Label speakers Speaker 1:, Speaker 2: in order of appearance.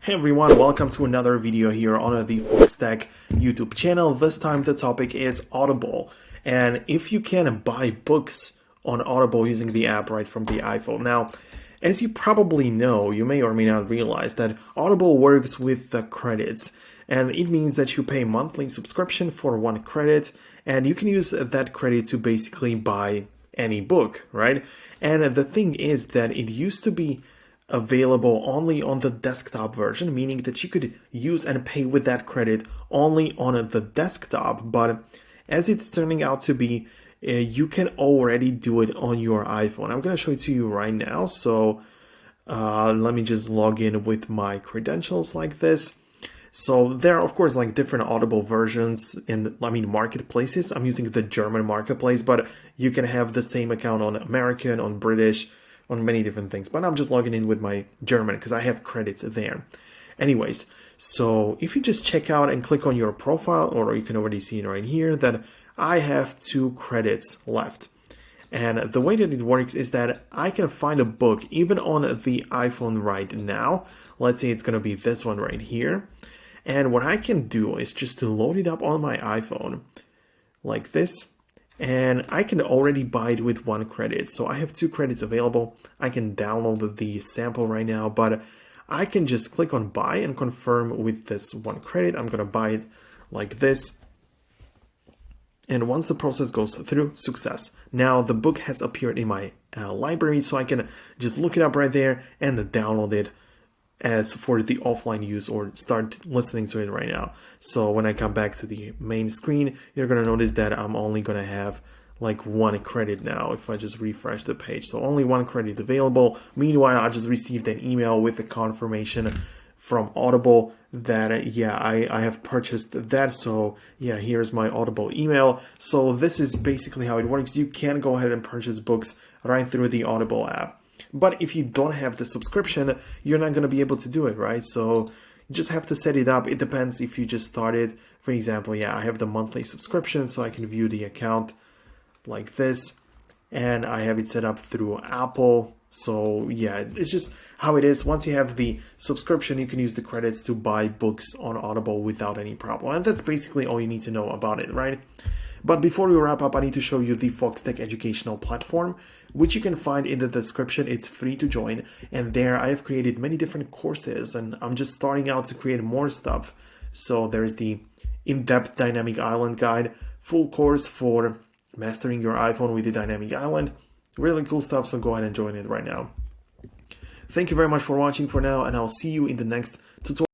Speaker 1: Hey everyone, welcome to another video here on the Foxtecc YouTube channel. This time the topic is Audible, and if you can buy books on Audible using the app right from the iPhone. Now, as you probably know, you may or may not realize that Audible works with the credits, and it means that you pay monthly subscription for 1 credit, and you can use that credit to basically buy any book, right? And the thing is that it used to be available only on the desktop version, meaning that you could use and pay with that credit only on the desktop. But as it's turning out to be, you can already do it on your iPhone. I'm going to show it to you right now. So let me just log in with my credentials like this. So there are, of course, like different Audible versions in, marketplaces. I'm using the German marketplace, but you can have the same account on American, on British, on many different things, but I'm just logging in with my German because I have credits there. Anyways, so if you just check out and click on your profile, or you can already see it right here, that I have 2 credits left. And the way that it works is that I can find a book even on the iPhone right now. Let's say it's going to be this one right here. And what I can do is just to load it up on my iPhone like this. And I can already buy it with 1 credit. So I have 2 credits available. I can download the sample right now, but I can just click on buy and confirm with this 1 credit. I'm going to buy it like this. And once the process goes through, success. Now the book has appeared in my library, so I can just look it up right there and download it as for the offline use or start listening to it right now. So when I come back to the main screen, you're going to notice that I'm only going to have like 1 credit now if I just refresh the page. So only 1 credit available. Meanwhile, I just received an email with the confirmation from Audible that I have purchased that. So yeah, here's my Audible email. So this is basically how it works. You can go ahead and purchase books right through the Audible app. But if you don't have the subscription, you're not going to be able to do it, right? So you just have to set it up. It depends if you just started. For example, I have the monthly subscription, so I can view the account like this. And I have it set up through Apple. So yeah, it's just how it is. Once you have the subscription, you can use the credits to buy books on Audible without any problem. And that's basically all you need to know about it, right? But before we wrap up, I need to show you the Foxtecc educational platform, which you can find in the description. It's free to join. And there I have created many different courses, and I'm just starting out to create more stuff. So there's the in-depth dynamic island guide, full course for mastering your iPhone with the dynamic island. Really cool stuff, so go ahead and join it right now. Thank you very much for watching for now, and I'll see you in the next tutorial.